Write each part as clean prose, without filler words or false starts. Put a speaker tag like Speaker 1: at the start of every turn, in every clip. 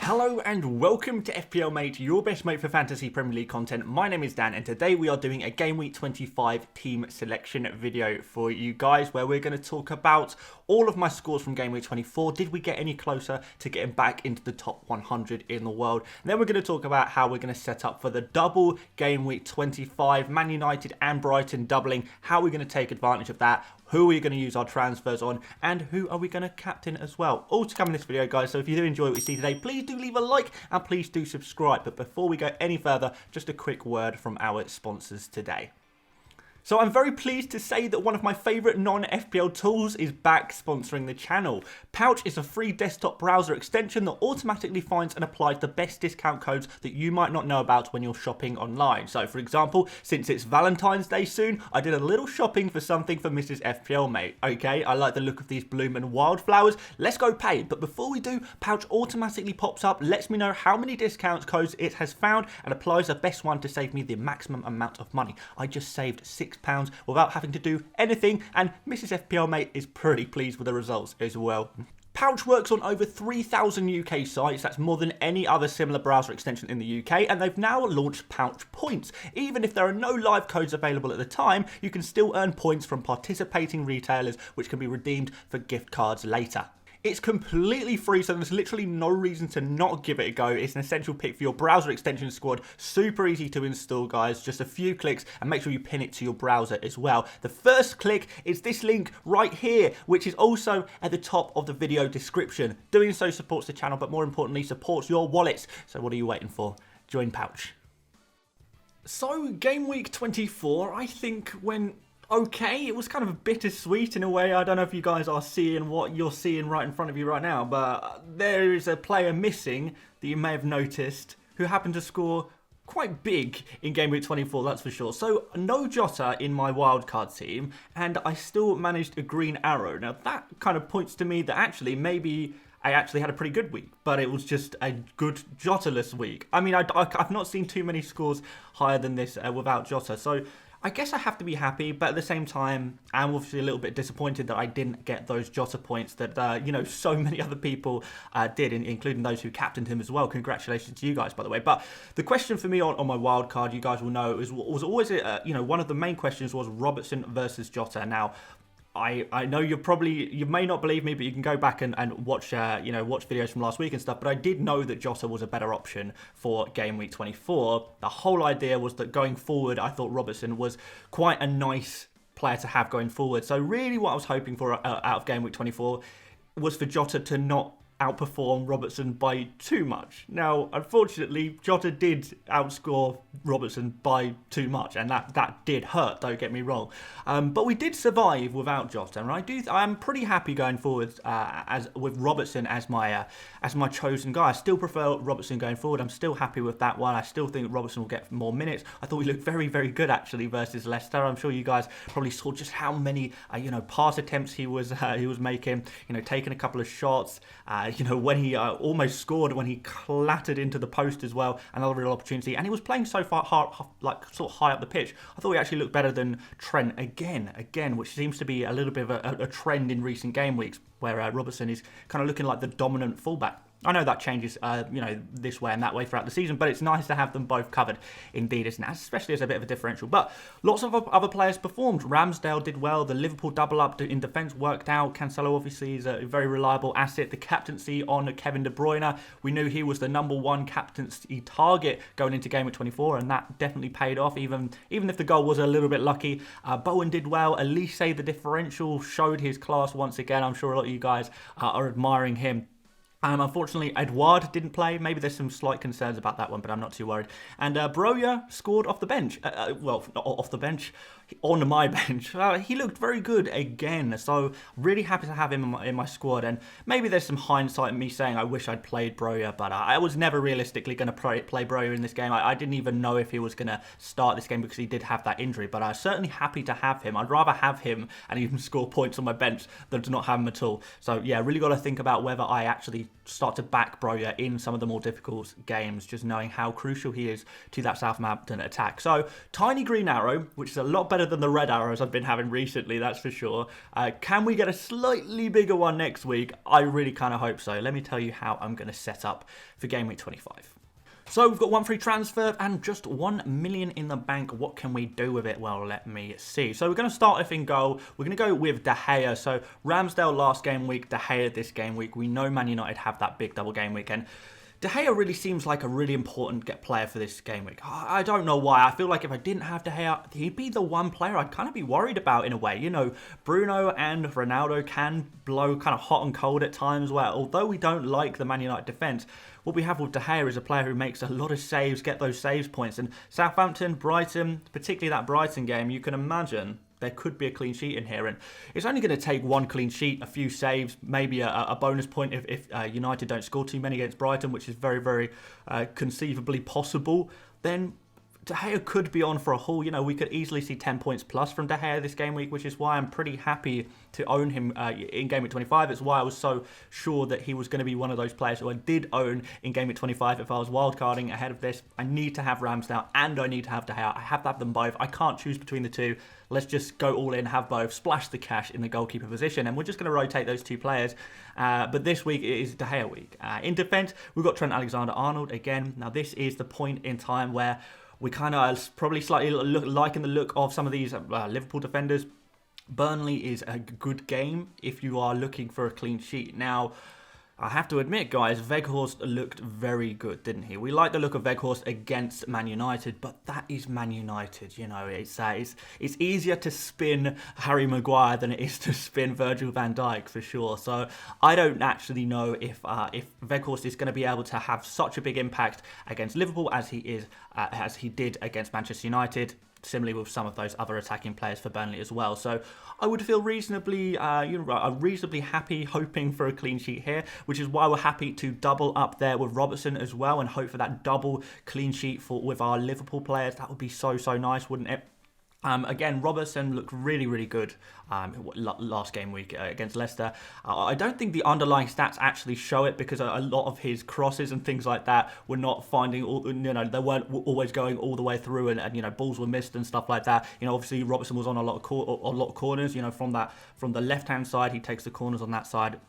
Speaker 1: Hello and welcome to FPL Mate, your best mate for fantasy Premier League content. My name is Dan and today we are doing a Game Week 25 team selection video for you guys where we're going to talk about all of my scores from Game Week 24. Did we get any closer to getting back into the top 100 in the world? And then we're going to talk about how we're going to set up for the double Game Week 25, Man United and Brighton doubling, how we're going to take advantage of that, who are we going to use our transfers on, and who are we going to captain as well. All to come in this video, guys, so if you do enjoy what you see today, please do leave a like and please do subscribe. But before we go any further, just a quick word from our sponsors today. So I'm very pleased to say that one of my favourite non-FPL tools is back sponsoring the channel. Pouch is a free desktop browser extension that automatically finds and applies the best discount codes that you might not know about when you're shopping online. So for example, since it's Valentine's Day soon, I did a little shopping for something for Mrs. FPL Mate. Okay, I like the look of these blooming wildflowers. Let's go pay. But before we do, Pouch automatically pops up, lets me know how many discount codes it has found and applies the best one to save me the maximum amount of money. I just saved £6 without having to do anything, and Mrs. FPL Mate is pretty pleased with the results as well. Pouch works on over 3,000 UK sites, that's more than any other similar browser extension in the UK, and they've now launched Pouch Points. Even if there are no live codes available at the time, you can still earn points from participating retailers, which can be redeemed for gift cards later. It's completely free, so there's literally no reason to not give it a go. It's an essential pick for your browser extension squad. Super easy to install, guys. Just a few clicks and make sure you pin it to your browser as well. The first click is this link right here, which is also at the top of the video description. Doing so supports the channel, but more importantly, supports your wallets. So what are you waiting for? Join Pouch. So, Game Week 24, I think went okay. It was kind of bittersweet in a way. I don't know if you guys are seeing what you're seeing right in front of you right now, but there is a player missing that you may have noticed who happened to score quite big in Game Week 24, that's for sure. So, no Jota in my wildcard team, and I still managed a green arrow. Now, that kind of points to me that actually maybe I actually had a pretty good week, but it was just a good Jota-less week. I mean, I've not seen too many scores higher than this without Jota, so I guess I have to be happy, but at the same time, I'm obviously a little bit disappointed that I didn't get those Jota points that, you know, so many other people did, including those who captained him as well. Congratulations to you guys, by the way. But the question for me on my wild card, you guys will know, was always, you know, one of the main questions was Robertson versus Jota. Now, I know you may not believe me, but you can go back and watch you know, watch videos from last week and stuff, but I did know that Jota was a better option for Game Week 24. The whole idea was that going forward, I thought Robertson was quite a nice player to have going forward. So really what I was hoping for out of Game Week 24 was for Jota to not outperform Robertson by too much. Now, unfortunately, Jota did outscore Robertson by too much, and that did hurt, don't get me wrong. But we did survive without Jota, and I'm pretty happy going forward with Robertson as my chosen guy. I still prefer Robertson going forward. I'm still happy with that one. I still think Robertson will get more minutes. I thought he looked very, very good actually versus Leicester. I'm sure you guys probably saw just how many you know, pass attempts he was making. You know, taking a couple of shots. You know, when he almost scored, when he clattered into the post as well, another real opportunity, and he was playing so far like sort of high up the pitch. I thought he actually looked better than Trent again, which seems to be a little bit of a trend in recent game weeks, where Robertson is kind of looking like the dominant fullback. I know that changes, you know, this way and that way throughout the season, but it's nice to have them both covered, indeed, isn't it? Especially as a bit of a differential. But lots of other players performed. Ramsdale did well. The Liverpool double up in defence worked out. Cancelo obviously is a very reliable asset. The captaincy on Kevin De Bruyne, we knew he was the #1 captaincy target going into Game Week 24, and that definitely paid off, even if the goal was a little bit lucky. Bowen did well. Elise, the differential, showed his class once again. I'm sure a lot of you guys are admiring him. Unfortunately, Edouard didn't play. Maybe there's some slight concerns about that one, but I'm not too worried. And Broja scored off the bench. Well, not off the bench, on my bench. He looked very good again. So really happy to have him in my squad. And maybe there's some hindsight in me saying I wish I'd played Broja, but I was never realistically going to play Broja in this game. I didn't even know if he was going to start this game because he did have that injury. But I was certainly happy to have him. I'd rather have him and even score points on my bench than to not have him at all. So yeah, really got to think about whether I actually start to back Broja in some of the more difficult games, just knowing how crucial he is to that Southampton attack. So, tiny green arrow, which is a lot better better than the red arrows I've been having recently, that's for sure. Can we get a slightly bigger one next week? I really kind of hope so. Let me tell you how I'm going to set up for Game Week 25. So we've got 1 free transfer and just 1 million in the bank. What can we do with it? Well, let me see. So we're going to start off in goal. We're going to go with De Gea. So Ramsdale last game week, De Gea this game week. We know Man United have that big double game week, and De Gea really seems like a really important player for this game week. I don't know why. I feel like if I didn't have De Gea, he'd be the one player I'd kind of be worried about in a way. You know, Bruno and Ronaldo can blow kind of hot and cold at times where, although we don't like the Man United defence, what we have with De Gea is a player who makes a lot of saves, get those saves points. And Southampton, Brighton, particularly that Brighton game, you can imagine there could be a clean sheet in here. And it's only going to take 1 clean sheet, a few saves, maybe a bonus point if United don't score too many against Brighton, which is very, very conceivably possible. Then De Gea could be on for a haul. You know, we could easily see 10 points plus from De Gea this game week, which is why I'm pretty happy to own him in Game Week 25. It's why I was so sure that he was going to be one of those players who I did own in Game Week 25. If I was wildcarding ahead of this, I need to have Ramsdale and I need to have De Gea. I have to have them both. I can't choose between the two. Let's just go all in, have both, splash the cash in the goalkeeper position, and we're just going to rotate those 2 players. But this week it is De Gea week. In defence, we've got Trent Alexander-Arnold again. Now this is the point in time where we kind of probably slightly liking the look of some of these Liverpool defenders. Burnley is a good game if you are looking for a clean sheet. Now, I have to admit, guys, Weghorst looked very good, didn't he? We like the look of Weghorst against Man United, but that is Man United. You know, it's easier to spin Harry Maguire than it is to spin Virgil van Dijk, for sure. So I don't actually know if Weghorst is going to be able to have such a big impact against Liverpool as he did against Manchester United. Similarly with some of those other attacking players for Burnley as well. So I would feel reasonably happy hoping for a clean sheet here, which is why we're happy to double up there with Robertson as well and hope for that double clean sheet with our Liverpool players. That would be so nice, wouldn't it? Again, Robertson looked really, really good last game week against Leicester. I don't think the underlying stats actually show it because a lot of his crosses and things like that were not finding, they weren't always going all the way through, and balls were missed and stuff like that. You know, obviously Robertson was on a lot of corners. You know, from the left hand side, he takes the corners on that side.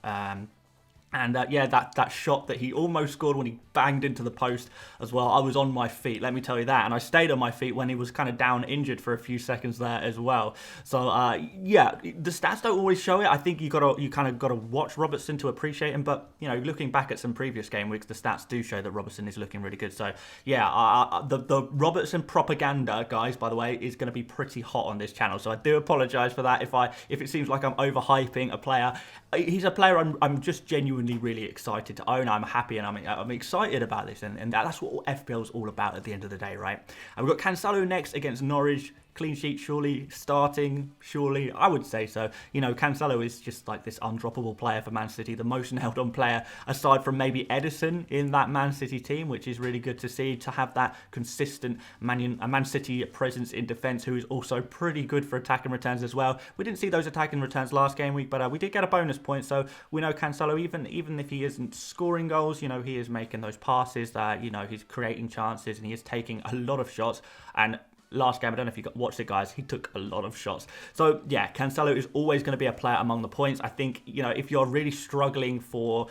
Speaker 1: That shot that he almost scored when he banged into the post as well. I was on my feet, let me tell you that. And I stayed on my feet when he was kind of down injured for a few seconds there as well. So, the stats don't always show it. I think you kind of got to watch Robertson to appreciate him. But, you know, looking back at some previous game weeks, the stats do show that Robertson is looking really good. So, the Robertson propaganda, guys, by the way, is going to be pretty hot on this channel. So I do apologise for that if it seems like I'm overhyping a player. He's a player I'm just genuinely really excited to own. I'm happy and I'm excited about this, and that's what FPL is all about at the end of the day, right? And we've got Cancelo next against Norwich. Clean sheet, surely. Starting, surely. I would say so. You know, Cancelo is just like this undroppable player for Man City, the most nailed on player aside from maybe Edison in that Man City team, which is really good to see, to have that consistent Man City presence in defence, who is also pretty good for attacking returns as well. We didn't see those attacking returns last game week, but we did get a bonus point, so we know Cancelo, even if he isn't scoring goals, you know, he is making those passes, that, you know, he's creating chances and he is taking a lot of shots. And last game, I don't know if you watched it, guys, he took a lot of shots. So yeah, Cancelo is always going to be a player among the points. I think, you know, if you're really struggling for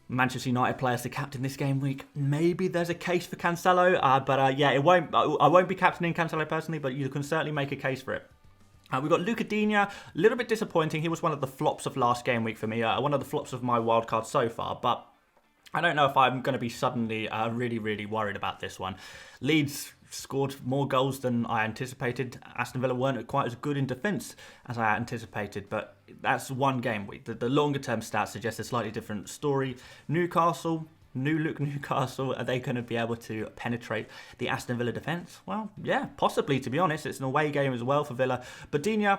Speaker 1: Manchester United players to captain this game week, maybe there's a case for Cancelo. I won't be captaining Cancelo personally, but you can certainly make a case for it. We've got Luca Digne, a little bit disappointing. He was one of the flops of last game week for me, one of the flops of my wildcard so far, but I don't know if I'm going to be suddenly really, really worried about this one. Leeds scored more goals than I anticipated. Aston Villa weren't quite as good in defence as I anticipated, but that's one game week. The longer term stats suggest a slightly different story. Newcastle, new look Newcastle, are they going to be able to penetrate the Aston Villa defence? Well, yeah, possibly, to be honest. It's an away game as well for Villa. But Digne,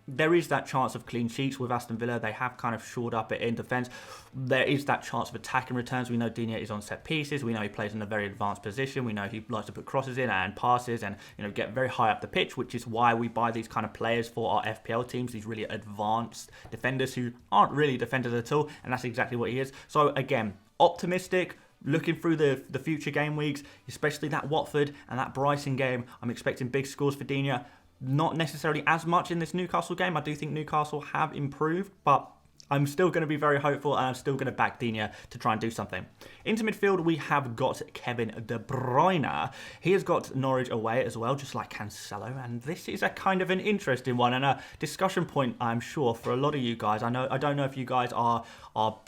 Speaker 1: there is that chance of clean sheets with Aston Villa. They have kind of shored up it in defence. There is that chance of attacking returns. We know Digne is on set pieces. We know he plays in a very advanced position. We know he likes to put crosses in and passes and, you know, get very high up the pitch, which is why we buy these kind of players for our FPL teams, these really advanced defenders who aren't really defenders at all, and that's exactly what he is. So again, optimistic, looking through the future game weeks, especially that Watford and that Brighton game. I'm expecting big scores for Digne. not necessarily as much in this Newcastle game. I do think Newcastle have improved, but I'm still going to be very hopeful, and I'm still going to back Digne to try and do something. Into midfield, we have got Kevin De Bruyne. He has got Norwich away as well, just like Cancelo, and this is a kind of an interesting one and a discussion point, I'm sure, for a lot of you guys. I don't know if you guys are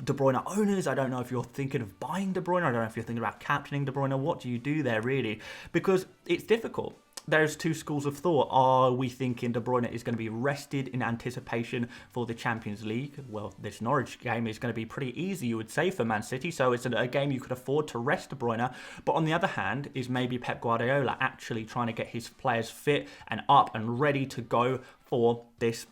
Speaker 1: De Bruyne owners. I don't know if you're thinking of buying De Bruyne. I don't know if you're thinking about captaining De Bruyne. What do you do there, really? Because it's difficult. There's two schools of thought. Are we thinking De Bruyne is going to be rested in anticipation for the Champions League? Well, this Norwich game is going to be pretty easy, you would say, for Man City. So it's a game you could afford to rest De Bruyne. But on the other hand, is maybe Pep Guardiola actually trying to get his players fit and up and ready to go for this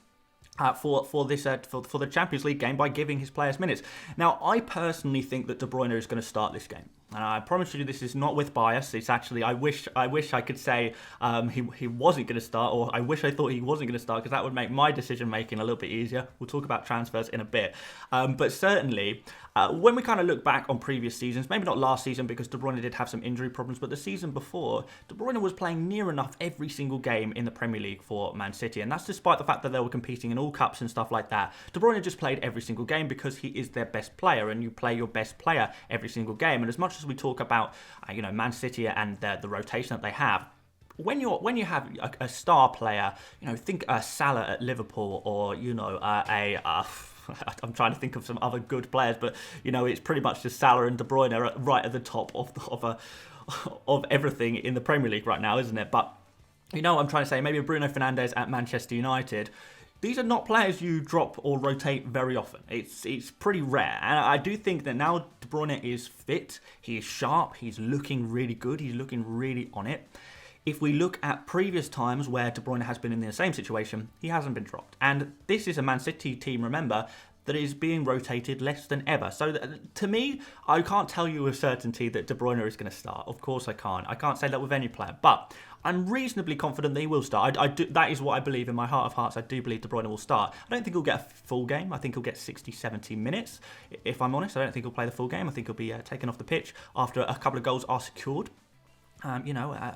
Speaker 1: for the Champions League game by giving his players minutes. Now, I personally think that De Bruyne is going to start this game. And I promise you this is not with bias. It's actually, I wish I could say he wasn't going to start, or I wish I thought he wasn't going to start, because that would make my decision making a little bit easier. We'll talk about transfers in a bit. But certainly, when we kind of look back on previous seasons, maybe not last season because De Bruyne did have some injury problems, but the season before, De Bruyne was playing near enough every single game in the Premier League for Man City. And that's despite the fact that they were competing in all cups and stuff like that. De Bruyne just played every single game because he is their best player, and you play your best player every single game. And as much as we talk about Man City and the rotation that they have, when you have a star player, think Salah at Liverpool, or I'm trying to think of some other good players, but it's pretty much just Salah and De Bruyne right at the top of everything in the Premier League right now, isn't it? But I'm trying to say maybe Bruno Fernandes at Manchester United. These are not players you drop or rotate very often. It's pretty rare. And I do think that now De Bruyne is fit, he is sharp, he's looking really good, he's looking really on it. If we look at previous times where De Bruyne has been in the same situation, he hasn't been dropped. And this is a Man City team, remember, that is being rotated less than ever. So to me, I can't tell you with certainty that De Bruyne is going to start. Of course I can't. I can't say that with any player. But I'm reasonably confident that he will start. That is what I believe in my heart of hearts. I do believe De Bruyne will start. I don't think he'll get a full game. I think he'll get 60, 70 minutes. If I'm honest, I don't think he'll play the full game. I think he'll be taken off the pitch after a couple of goals are secured.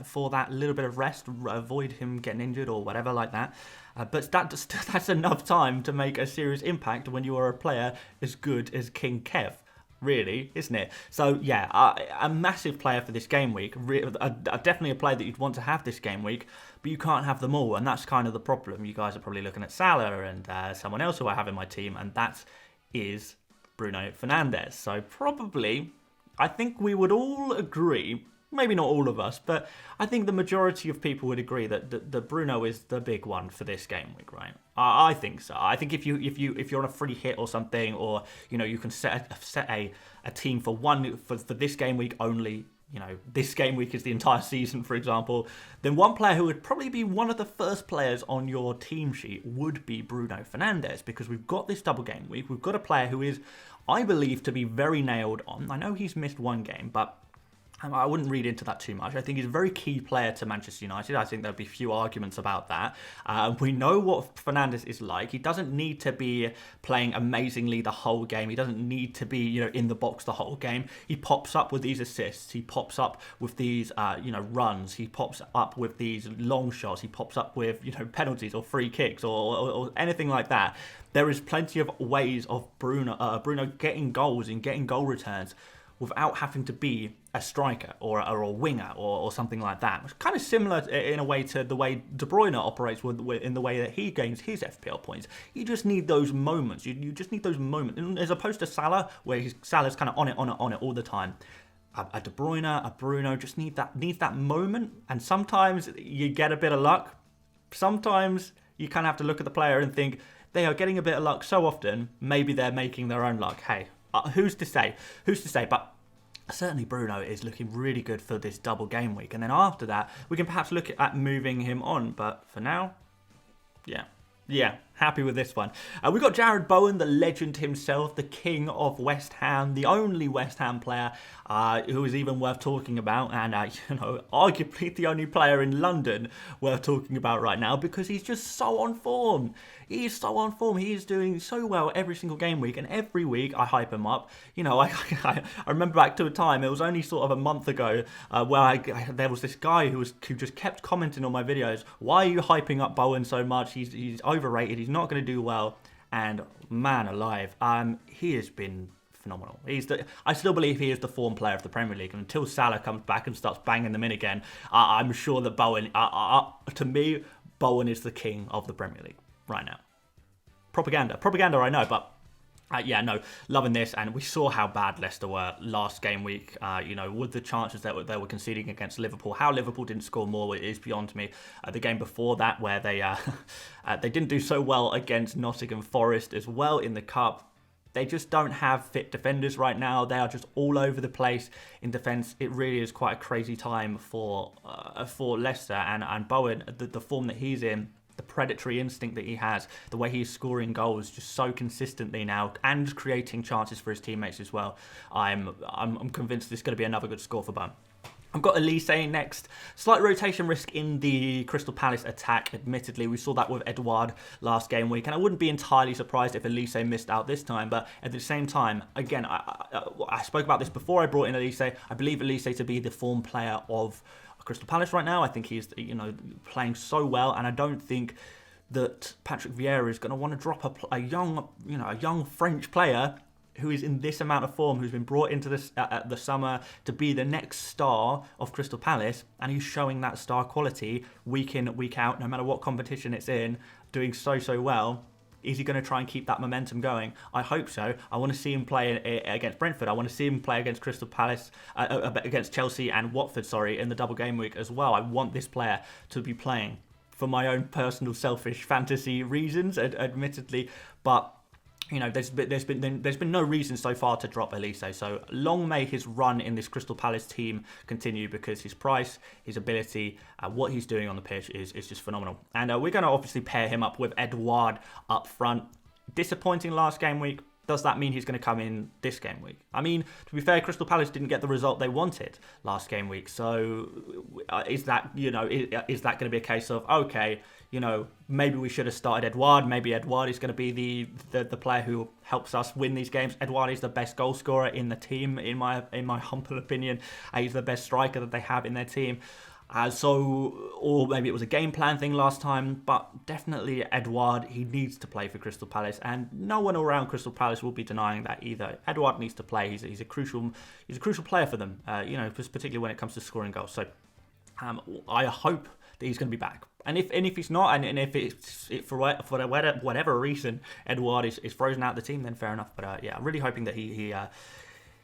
Speaker 1: For that little bit of rest, avoid him getting injured or whatever like that. But that's enough time to make a serious impact when you are a player as good as King Kev, really, isn't it? So, yeah, a massive player for this game week. Definitely a player that you'd want to have this game week, but you can't have them all, and that's kind of the problem. You guys are probably looking at Salah and someone else who I have in my team, and that is Bruno Fernandes. So, probably, I think we would all agree, maybe not all of us, but I think the majority of people would agree that Bruno is the big one for this game week, right? I think so. I think if you're on a free hit or something, or you can set a team for this game week only. This game week is the entire season, for example. Then one player who would probably be one of the first players on your team sheet would be Bruno Fernandes, because we've got this double game week. We've got a player who is, I believe, to be very nailed on. I know he's missed one game, but I wouldn't read into that too much. I think he's a very key player to Manchester United. I think there'll be few arguments about that. We know what Fernandes is like. He doesn't need to be playing amazingly the whole game. He doesn't need to be, in the box the whole game. He pops up with these assists. He pops up with these, runs. He pops up with these long shots. He pops up with, penalties or free kicks or anything like that. There is plenty of ways of Bruno getting goals and getting goal returns without having to be a striker or a winger or something like that. It's kind of similar in a way to the way De Bruyne operates in the way that he gains his FPL points. You just need those moments. You just need those moments. As opposed to Salah, where Salah's kind of on it all the time. A De Bruyne, a Bruno just needs that moment. And sometimes you get a bit of luck. Sometimes you kind of have to look at the player and think, they are getting a bit of luck so often, maybe they're making their own luck. Hey, who's to say? But certainly Bruno is looking really good for this double game week. And then after that, we can perhaps look at moving him on. But for now, yeah. Happy with this one. We've got Jared Bowen, the legend himself, the king of West Ham, the only West Ham player who is even worth talking about, and arguably the only player in London worth talking about right now because he's just so on form. He is so on form. He is doing so well every single game week, and every week I hype him up. I remember back to a time, it was only sort of a month ago, where there was this guy who just kept commenting on my videos. Why are you hyping up Bowen so much? He's overrated. He's not going to do well. And man alive, he has been phenomenal. I still believe he is the form player of the Premier League. And until Salah comes back and starts banging them in again, I'm sure that Bowen, to me, Bowen is the king of the Premier League right now. Propaganda, I know, but loving this. And we saw how bad Leicester were last game week. With the chances that they were conceding against Liverpool, how Liverpool didn't score more is beyond me. The game before that, where they didn't do so well against Nottingham Forest as well in the Cup. They just don't have fit defenders right now. They are just all over the place in defence. It really is quite a crazy time for Leicester and Bowen. The form that he's in, the predatory instinct that he has, the way he's scoring goals just so consistently now and creating chances for his teammates as well. I'm convinced this is going to be another good score for Bowen. I've got Elise next. Slight rotation risk in the Crystal Palace attack, admittedly. We saw that with Edouard last game week, and I wouldn't be entirely surprised if Elise missed out this time, but at the same time, again, I spoke about this before I brought in Elise. I believe Elise to be the form player of Crystal Palace right now. I think he's playing so well, and I don't think that Patrick Vieira is going to want to drop a young French player who is in this amount of form, who's been brought into this the summer to be the next star of Crystal Palace, and he's showing that star quality week in, week out, no matter what competition it's in, doing so well. Is he going to try and keep that momentum going? I hope so. I want to see him play against Brentford. I want to see him play against Crystal Palace, against Chelsea and Watford, in the double game week as well. I want this player to be playing for my own personal selfish fantasy reasons, admittedly, but there's been no reason so far to drop Elise. So long may his run in this Crystal Palace team continue, because his price, his ability, what he's doing on the pitch is just phenomenal. And we're going to obviously pair him up with Edouard up front. Disappointing last game week. Does that mean he's going to come in this game week? I mean, to be fair, Crystal Palace didn't get the result they wanted last game week. So is that going to be a case of, okay, maybe we should have started Edouard. Maybe Edouard is going to be the player who helps us win these games. Edouard is the best goal scorer in the team, in my humble opinion. He's the best striker that they have in their team. Or maybe it was a game plan thing last time, but definitely Edouard, he needs to play for Crystal Palace, and no one around Crystal Palace will be denying that either. Edouard needs to play. He's a crucial player for them, particularly when it comes to scoring goals. So I hope that he's going to be back. And if he's not, and if it's for whatever reason Edouard is frozen out of the team, then fair enough. But I'm really hoping that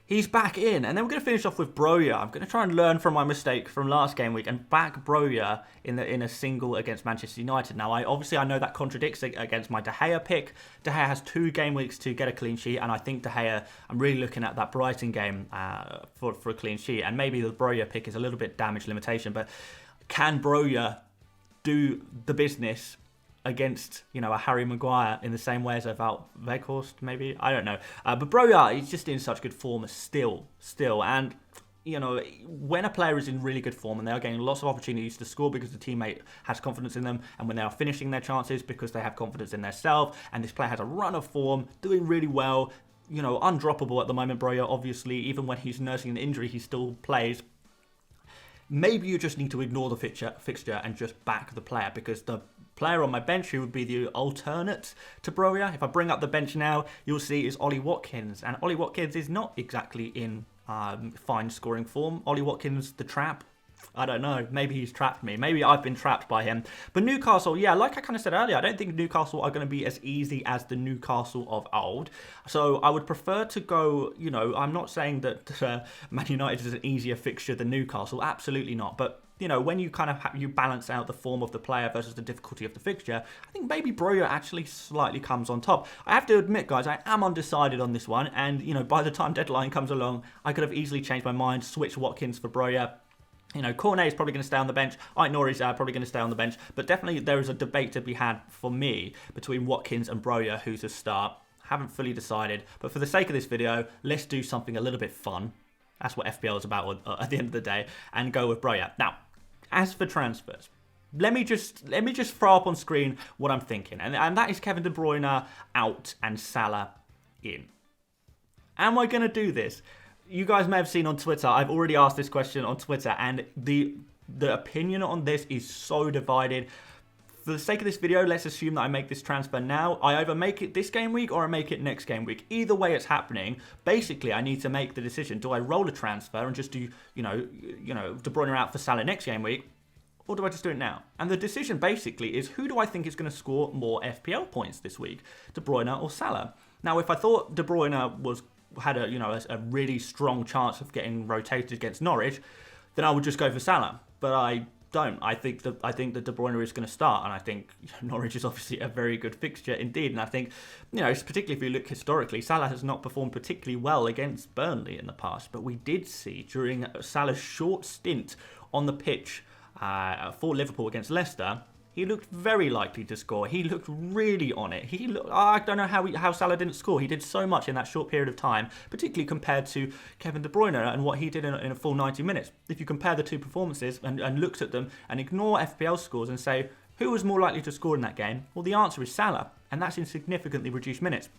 Speaker 1: he's back in. And then we're going to finish off with Broja. I'm going to try and learn from my mistake from last game week and back Broja in a single against Manchester United. Now, I know that contradicts against my De Gea pick. De Gea has 2 game weeks to get a clean sheet, and I think De Gea, I'm really looking at that Brighton game for a clean sheet. And maybe the Broja pick is a little bit damage limitation, but can Broja do the business against, a Harry Maguire in the same way as a Wout Weghorst, maybe? I don't know. But Broja, he's just in such good form still. And, when a player is in really good form and they are getting lots of opportunities to score because the teammate has confidence in them, and when they are finishing their chances because they have confidence in themselves, and this player has a run of form, doing really well, undroppable at the moment, Broja, obviously, even when he's nursing an injury, he still plays. Maybe you just need to ignore the fixture and just back the player, because the player on my bench who would be the alternate to Broja, if I bring up the bench now, you'll see is Ollie Watkins. And Ollie Watkins is not exactly in fine scoring form. Ollie Watkins, the trap. I don't know. Maybe he's trapped me. Maybe I've been trapped by him. But Newcastle, like I kind of said earlier, I don't think Newcastle are going to be as easy as the Newcastle of old. So I would prefer to go, I'm not saying that Man United is an easier fixture than Newcastle. Absolutely not. But, when you kind of you balance out the form of the player versus the difficulty of the fixture, I think maybe Broja actually slightly comes on top. I have to admit, guys, I am undecided on this one. And, by the time deadline comes along, I could have easily changed my mind, switched Watkins for Broja. You know, Cornet is probably going to stay on the bench. Nori is probably going to stay on the bench. But definitely there is a debate to be had for me between Watkins and Broja, who's to start. Haven't fully decided. But for the sake of this video, let's do something a little bit fun. That's what FPL is about at the end of the day. And go with Broja. Now, as for transfers, let me just throw up on screen what I'm thinking. And that is Kevin De Bruyne out and Salah in. Am I going to do this? You guys may have seen on Twitter, I've already asked this question on Twitter, and the opinion on this is so divided. For the sake of this video, let's assume that I make this transfer now. I either make it this game week or I make it next game week. Either way it's happening. Basically, I need to make the decision. Do I roll a transfer and just do, you know, De Bruyne out for Salah next game week? Or do I just do it now? And the decision basically is, who do I think is going to score more FPL points this week? De Bruyne or Salah? Now, if I thought De Bruyne had a really strong chance of getting rotated against Norwich, then I would just go for Salah. But I don't. I think that De Bruyne is going to start, and I think Norwich is obviously a very good fixture indeed. And I think, particularly if you look historically, Salah has not performed particularly well against Burnley in the past. But we did see during Salah's short stint on the pitch for Liverpool against Leicester, he looked very likely to score. He looked really on it. I don't know how Salah didn't score. He did so much in that short period of time, particularly compared to Kevin De Bruyne and what he did in a full 90 minutes. If you compare the two performances and looked at them and ignore FPL scores and say, who was more likely to score in that game? Well, the answer is Salah, and that's in significantly reduced minutes.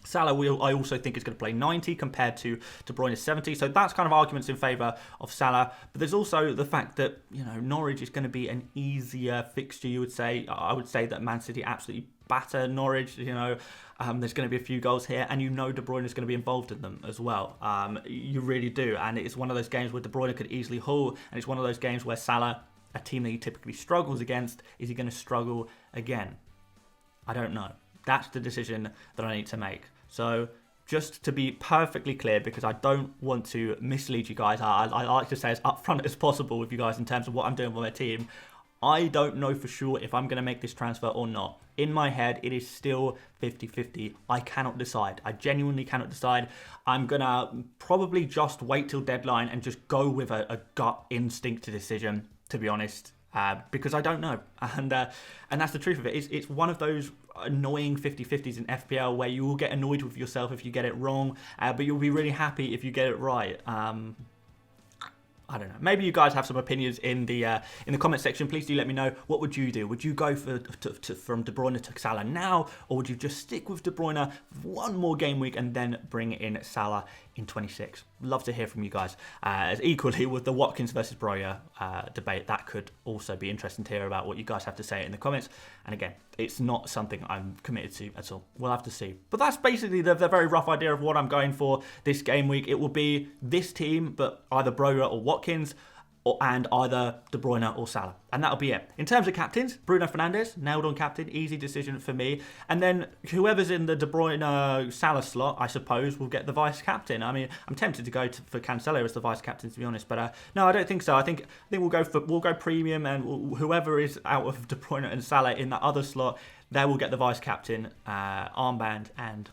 Speaker 1: Salah, I also think, is going to play 90 compared to De Bruyne's 70. So that's kind of arguments in favour of Salah. But there's also the fact that, Norwich is going to be an easier fixture, you would say. I would say that Man City absolutely batter Norwich. There's going to be a few goals here. And De Bruyne is going to be involved in them as well. You really do. And it's one of those games where De Bruyne could easily haul. And it's one of those games where Salah, a team that he typically struggles against, is he going to struggle again? I don't know. That's the decision that I need to make. So just to be perfectly clear, because I don't want to mislead you guys, I like to say as upfront as possible with you guys in terms of what I'm doing with my team. I don't know for sure if I'm going to make this transfer or not. In my head, it is still 50-50. I cannot decide. I genuinely cannot decide. I'm going to probably just wait till deadline and just go with a gut instinct decision, to be honest. Because I don't know, and that's the truth of it. It's one of those annoying 50-50s in FPL where you will get annoyed with yourself if you get it wrong, but you'll be really happy if you get it right. I don't know. Maybe you guys have some opinions in the comment section. Please do let me know. What would you do? Would you go from De Bruyne to Salah now, or would you just stick with De Bruyne for one more game week and then bring in Salah in 26? Love to hear from you guys. As equally with the Watkins versus Broja debate, that could also be interesting to hear about what you guys have to say in the comments. And again, it's not something I'm committed to at all. We'll have to see. But that's basically the very rough idea of what I'm going for this game week. It will be this team, but either Broja or Watkins, and either De Bruyne or Salah. And that'll be it. In terms of captains, Bruno Fernandes, nailed on captain. Easy decision for me. And then whoever's in the De Bruyne Salah slot, I suppose, will get the vice captain. I mean, I'm tempted to go for Cancelo as the vice captain, to be honest. But no, I don't think so. I think we'll go premium, and whoever is out of De Bruyne and Salah in that other slot, they will get the vice captain armband. And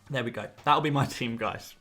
Speaker 1: there we go. That'll be my team, guys.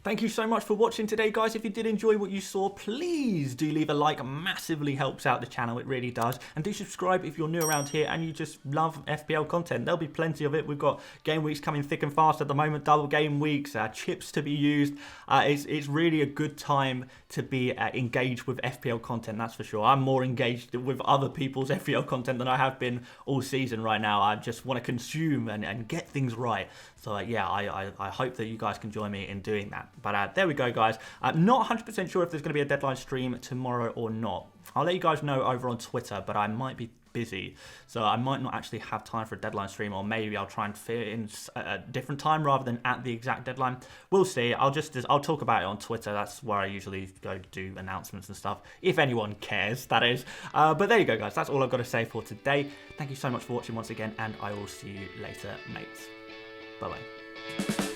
Speaker 1: Thank you so much for watching today, guys. If you did enjoy what you saw, please do leave a like. Massively helps out the channel. It really does. And do subscribe if you're new around here and you just love FPL content. There'll be plenty of it. We've got game weeks coming thick and fast at the moment. Double game weeks, chips to be used. It's really a good time to be engaged with FPL content, that's for sure. I'm more engaged with other people's FPL content than I have been all season right now. I just want to consume and get things right. So yeah, I hope that you guys can join me in doing that. But there we go, guys. I'm not 100% sure if there's going to be a deadline stream tomorrow or not. I'll let you guys know over on Twitter, but I might be busy, so I might not actually have time for a deadline stream, or maybe I'll try and fit it in a different time rather than at the exact deadline. We'll see. I'll talk about it on Twitter. That's where I usually go do announcements and stuff, if anyone cares, that is. But there you go, guys. That's all I've got to say for today. Thank you so much for watching once again, and I will see you later, mates. Bye-bye.